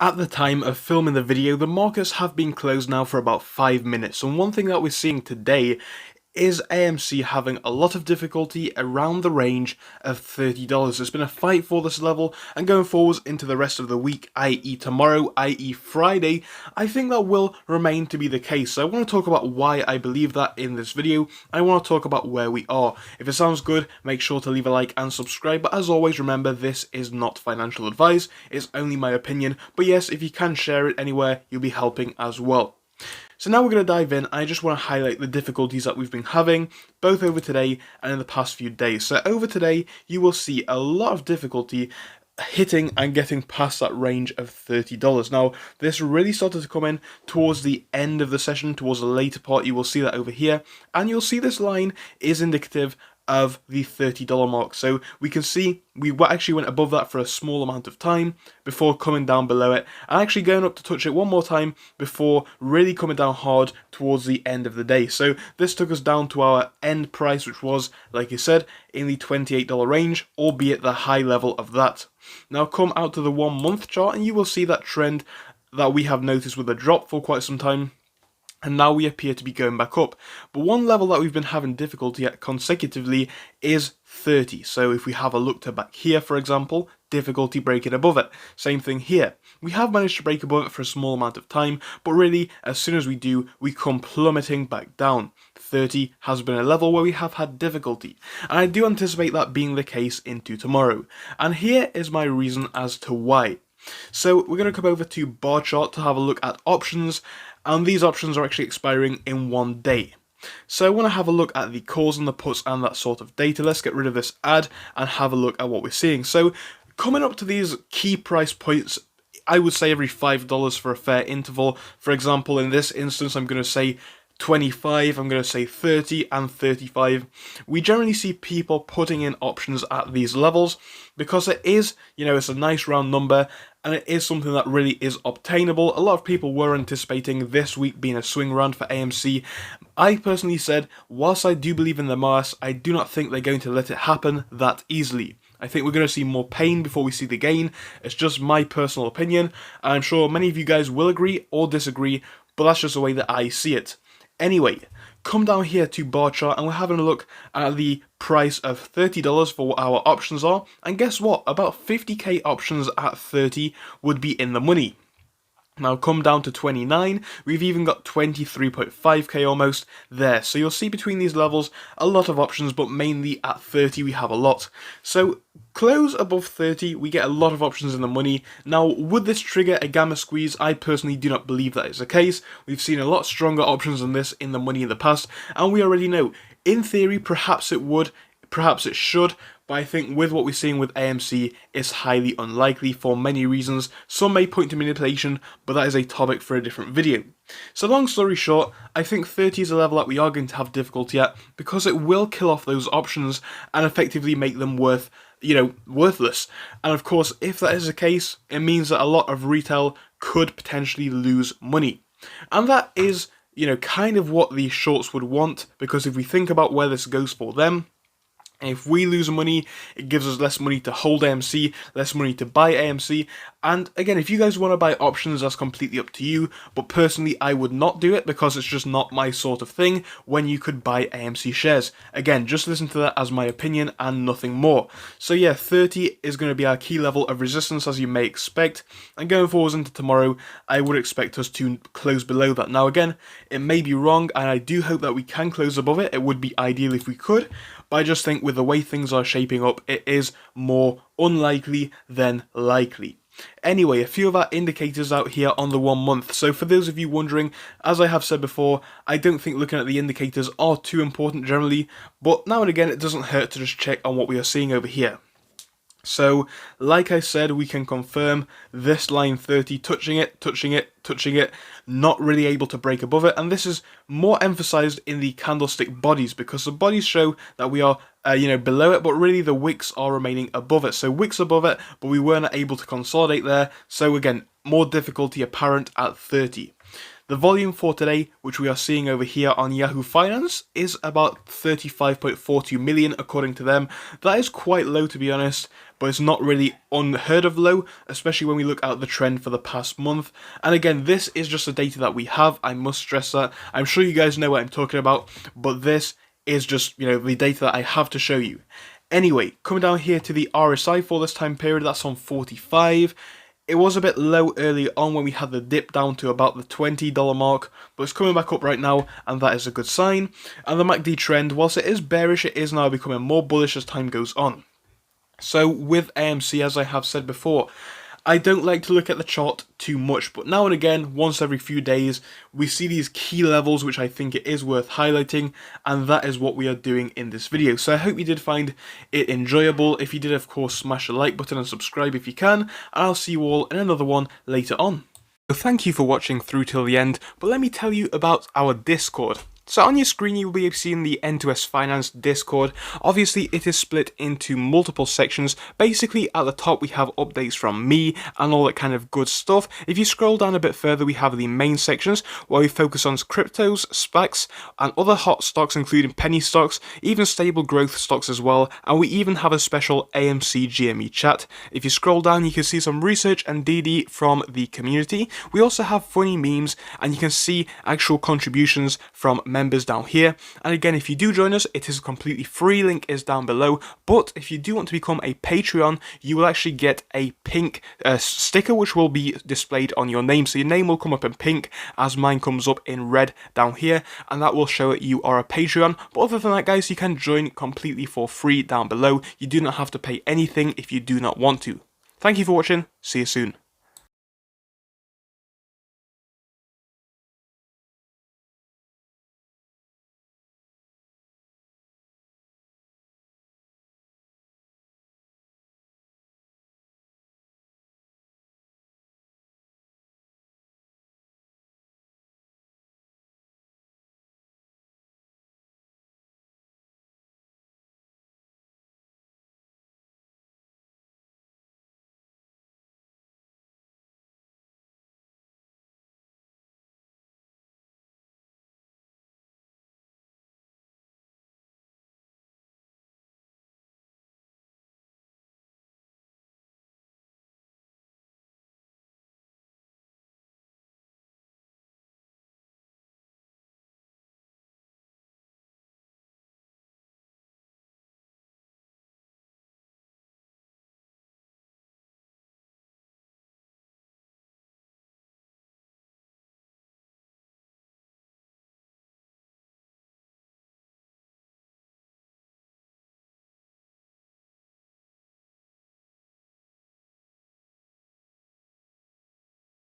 At the time of filming the video, the markets have been closed now for about 5 minutes, and one thing that we're seeing today is AMC having a lot of difficulty around the range of $30. There's been a fight for this level, and going forwards into the rest of the week, i.e. tomorrow, i.e. Friday, I think that will remain to be the case. So I want to talk about why I believe that in this video. I want to talk about where we are. If it sounds good, make sure to leave a like and subscribe, but as always, remember this is not financial advice, it's only my opinion, but yes, if you can share it anywhere, you'll be helping as well. So now we're going to dive in. I just want to highlight the difficulties that we've been having, both over today and in the past few days. So over today, you will see a lot of difficulty hitting and getting past that range of $30. Now, this really started to come in towards the end of the session, towards the later part. You will see that over here, and you'll see this line is indicative of the $30 mark. So we can see we actually went above that for a small amount of time before coming down below it, and actually going up to touch it one more time before really coming down hard towards the end of the day. So this took us down to our end price, which was, like I said, in the $28 range, albeit the high level of that. Now come out to the 1 month chart and you will see that trend that we have noticed with a drop for quite some time. And now we appear to be going back up. But one level that we've been having difficulty at consecutively is 30. So if we have a look to back here, for example, difficulty breaking above it. Same thing here. We have managed to break above it for a small amount of time, but really, as soon as we do, we come plummeting back down. 30 has been a level where we have had difficulty, and I do anticipate that being the case into tomorrow. And here is my reason as to why. So we're going to come over to bar chart to have a look at options, and these options are actually expiring in 1 day. So I want to have a look at the calls and the puts and that sort of data. Let's get rid of this ad and have a look at what we're seeing. So coming up to these key price points, I would say every $5 for a fair interval. For example, in this instance, I'm going to say 25, I'm going to say 30 and 35. We generally see people putting in options at these levels because it is, it's a nice round number and it is something that really is obtainable. A lot of people were anticipating this week being a swing round for AMC. I personally said, whilst I do believe in the Mars, I do not think they're going to let it happen that easily. I think we're going to see more pain before we see the gain. It's just my personal opinion. I'm sure many of you guys will agree or disagree, but that's just the way that I see it. Anyway, come down here to bar chart and we're having a look at the price of $30 for what our options are. And guess what? About 50k options at 30 would be in the money. Now come down to 29, we've even got 23.5k almost there. So you'll see between these levels a lot of options, but mainly at 30 we have a lot. So close above 30, we get a lot of options in the money. Now, would this trigger a gamma squeeze? I personally do not believe that is the case. We've seen a lot stronger options than this in the money in the past, and we already know, in theory, perhaps it would, perhaps it should, but I think with what we're seeing with AMC, it's highly unlikely for many reasons. Some may point to manipulation, but that is a topic for a different video. So long story short, I think 30 is a level that we are going to have difficulty at because it will kill off those options and effectively make them worthless. And of course, if that is the case, it means that a lot of retail could potentially lose money. And that is, kind of what the shorts would want, because if we think about where this goes for them, if we lose money, it gives us less money to hold AMC, less money to buy AMC. And again, if you guys want to buy options, that's completely up to you. But personally, I would not do it because it's just not my sort of thing when you could buy AMC shares. Again, just listen to that as my opinion and nothing more. So yeah, 30 is going to be our key level of resistance, as you may expect. And going forwards into tomorrow, I would expect us to close below that. Now again, it may be wrong, and I do hope that we can close above it. It would be ideal if we could. But I just think with the way things are shaping up, it is more unlikely than likely. Anyway, a few of our indicators out here on the 1 month. So for those of you wondering, as I have said before, I don't think looking at the indicators are too important generally, but now and again it doesn't hurt to just check on what we are seeing over here. So, like I said, we can confirm this line 30, touching it, not really able to break above it, and this is more emphasized in the candlestick bodies, because the bodies show that we are, below it, but really the wicks are remaining above it. So wicks above it, but we weren't able to consolidate there, so again, more difficulty apparent at 30. The volume for today, which we are seeing over here on Yahoo Finance, is about 35.42 million according to them. That is quite low, to be honest, but it's not really unheard of low, especially when we look at the trend for the past month. And again, this is just the data that we have, I must stress that. I'm sure you guys know what I'm talking about, but this is just, the data that I have to show you. Anyway, coming down here to the RSI for this time period, that's on 45. It was a bit low early on when we had the dip down to about the $20 mark, but it's coming back up right now, and that is a good sign. And the MACD trend, whilst it is bearish, it is now becoming more bullish as time goes on. So with AMC, as I have said before, I don't like to look at the chart too much, but now and again, once every few days, we see these key levels which I think it is worth highlighting, and that is what we are doing in this video. So I hope you did find it enjoyable. If you did, of course, smash the like button and subscribe if you can, and I'll see you all in another one later on. So thank you for watching through till the end, but let me tell you about our Discord. So on your screen you will be seeing the N2S Finance Discord. Obviously it is split into multiple sections. Basically at the top we have updates from me and all that kind of good stuff. If you scroll down a bit further we have the main sections where we focus on cryptos, SPACs and other hot stocks including penny stocks, even stable growth stocks as well, and we even have a special AMC GME chat. If you scroll down you can see some research and DD from the community. We also have funny memes and you can see actual contributions from members down here. And again, if you do join us, it is completely free, link is down below. But if you do want to become a Patreon, you will actually get a pink sticker which will be displayed on your name. So your name will come up in pink as mine comes up in red down here, and that will show that you are a Patreon. But other than that guys, you can join completely for free down below. You do not have to pay anything if you do not want to. Thank you for watching, see you soon.